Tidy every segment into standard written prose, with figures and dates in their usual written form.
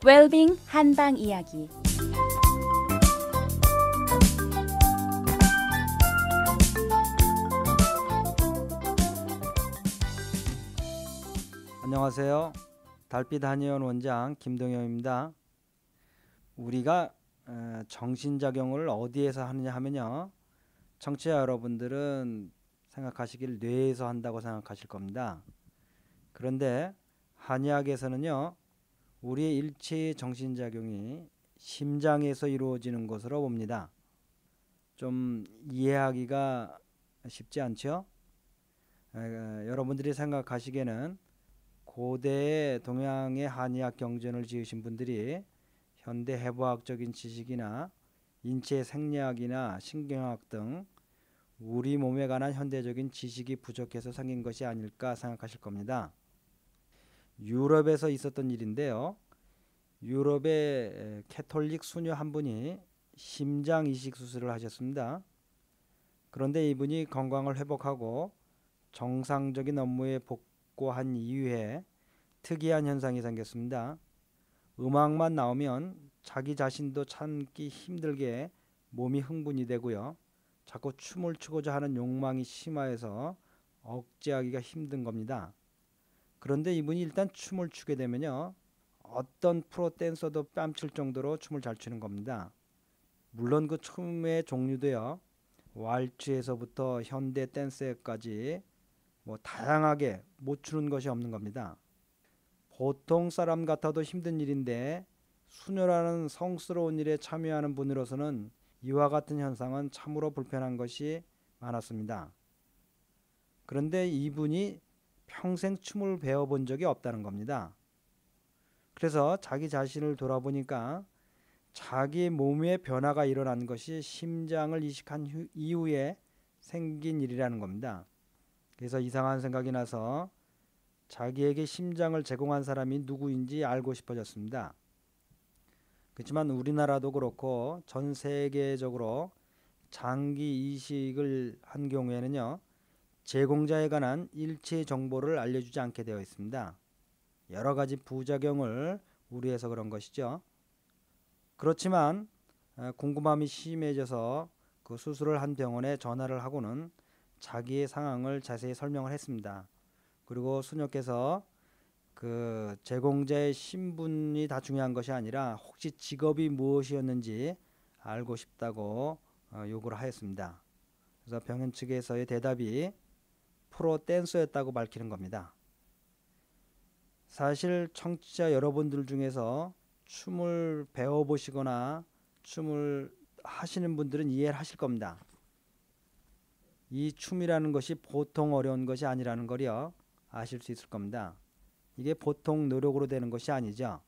웰빙 한방 이야기. 안녕하세요. 달빛 한의원 원장 김동영입니다. 우리가 정신작용을 어디에서 하느냐 하면요, 청취자 여러분들은 생각하시길 뇌에서 한다고 생각하실 겁니다. 그런데 한의학에서는요, 우리의 일체의 정신작용이 심장에서 이루어지는 것으로 봅니다. 좀 이해하기가 쉽지 않죠? 여러분들이 생각하시기에는 고대의 동양의 한의학 경전을 지으신 분들이 현대 해부학적인 지식이나 인체 생리학이나 신경학 등 우리 몸에 관한 현대적인 지식이 부족해서 생긴 것이 아닐까 생각하실 겁니다. 유럽에서 있었던 일인데요. 유럽의 캐톨릭 수녀 한 분이 심장 이식 수술을 하셨습니다. 그런데 이분이 건강을 회복하고 정상적인 업무에 복구한 이후에 특이한 현상이 생겼습니다. 음악만 나오면 자기 자신도 참기 힘들게 몸이 흥분이 되고요. 자꾸 춤을 추고자 하는 욕망이 심화해서 억제하기가 힘든 겁니다. 그런데 이분이 일단 춤을 추게 되면요, 어떤 프로 댄서도 뺨칠 정도로 춤을 잘 추는 겁니다. 물론 그 춤의 종류도요, 왈츠에서부터 현대 댄스까지 다양하게 못 추는 것이 없는 겁니다. 보통 사람 같아도 힘든 일인데 수녀라는 성스러운 일에 참여하는 분으로서는 이와 같은 현상은 참으로 불편한 것이 많았습니다. 그런데 이분이 평생 춤을 배워본 적이 없다는 겁니다. 그래서 자기 자신을 돌아보니까 자기 몸에 변화가 일어난 것이 심장을 이식한 이후에 생긴 일이라는 겁니다. 그래서 이상한 생각이 나서 자기에게 심장을 제공한 사람이 누구인지 알고 싶어졌습니다. 그렇지만 우리나라도 그렇고 전 세계적으로 장기 이식을 한 경우에는요, 제공자에 관한 일체 정보를 알려주지 않게 되어 있습니다. 여러 가지 부작용을 우려해서 그런 것이죠. 그렇지만 궁금함이 심해져서 그 수술을 한 병원에 전화를 하고는 자기의 상황을 자세히 설명을 했습니다. 그리고 수녀께서 그 제공자의 신분이 다 중요한 것이 아니라 혹시 직업이 무엇이었는지 알고 싶다고 요구를 하였습니다. 그래서 병원 측에서의 대답이 프로 댄서였다고 밝히는 겁니다. 사실 청취자 여러분들 중에서 춤을 배워보시거나 춤을 하시는 분들은 이해를 하실 겁니다. 이 춤이라는 것이 보통 어려운 것이 아니라는 걸요, 아실 수 있을 겁니다. 이게 보통 노력으로 되는 것이 아니죠.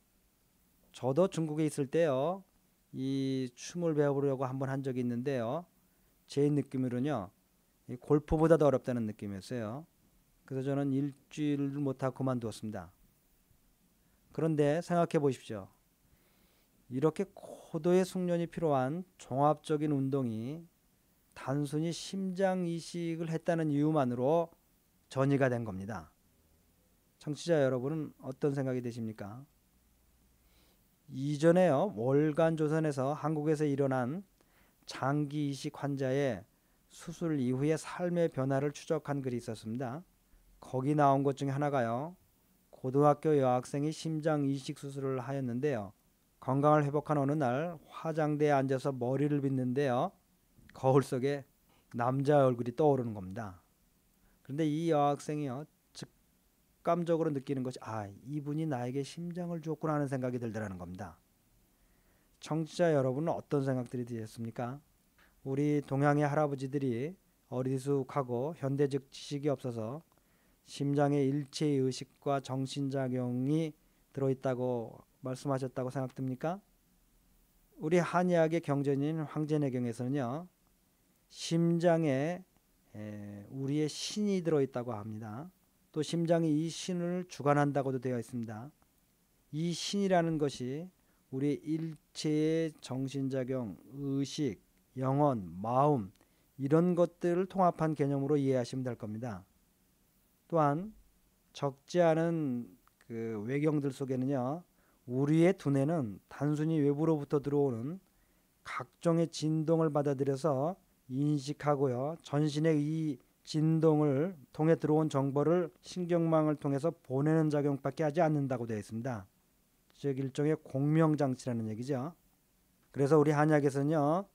저도 중국에 있을 때요, 이 춤을 배워보려고 한번 한 적이 있는데요, 제 느낌으로는요, 이 골프보다도 어렵다는 느낌이었어요. 그래서 저는 일주일을 못하고 그만두었습니다. 그런데 생각해 보십시오. 이렇게 고도의 숙련이 필요한 종합적인 운동이 단순히 심장 이식을 했다는 이유만으로 전이가 된 겁니다. 청취자 여러분은 어떤 생각이 되십니까? 이전에요, 월간 조선에서 한국에서 일어난 장기 이식 환자의 수술 이후의 삶의 변화를 추적한 글이 있었습니다. 거기 나온 것 중에 하나가요, 고등학교 여학생이 심장 이식 수술을 하였는데요, 건강을 회복한 어느 날 화장대에 앉아서 머리를 빗는데요, 거울 속에 남자 얼굴이 떠오르는 겁니다. 그런데 이 여학생이요, 직감적으로 느끼는 것이 이분이 나에게 심장을 주었구나 하는 생각이 들더라는 겁니다. 청취자 여러분은 어떤 생각들이 드셨습니까? 우리 동양의 할아버지들이 어리숙하고 현대적 지식이 없어서 심장에 일체의 의식과 정신작용이 들어있다고 말씀하셨다고 생각됩니까? 우리 한의학의 경전인 황제내경에서는요, 심장에 우리의 신이 들어있다고 합니다. 또 심장이 이 신을 주관한다고도 되어 있습니다. 이 신이라는 것이 우리 일체의 정신작용, 의식, 영혼, 마음 이런 것들을 통합한 개념으로 이해하시면 될 겁니다. 또한 적지 않은 그 외경들 속에는요, 우리의 두뇌는 단순히 외부로부터 들어오는 각종의 진동을 받아들여서 인식하고요. 전신의 이 진동을 통해 들어온 정보를 신경망을 통해서 보내는 작용밖에 하지 않는다고 되어 있습니다. 즉 일종의 공명장치라는 얘기죠. 그래서 우리 한약에서는요.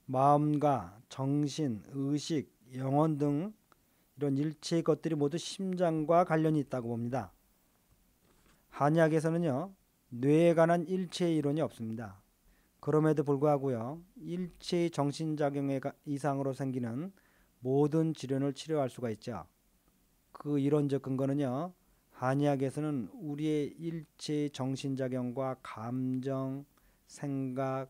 마음과 정신, 의식, 영혼 등 이런 일체의 것들이 모두 심장과 관련이 있다고 봅니다. 한약에서는요. 뇌에 관한 일체의 이론이 없습니다. 그럼에도 불구하고요. 일체의 정신작용의 이상으로 생기는 모든 질환을 치료할 수가 있죠. 그 이론적 근거는요. 한의학에서는 우리의 일체의 정신작용과 감정, 생각,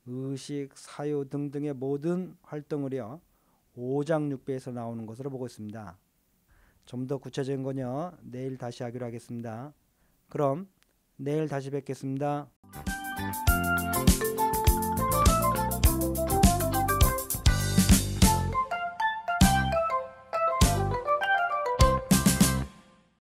의식, 사유 등등의 모든 활동을요. 오장육부에서 나오는 것으로 보고 있습니다. 좀 더 구체적인 건요. 내일 다시 하기로 하겠습니다. 그럼 내일 다시 뵙겠습니다.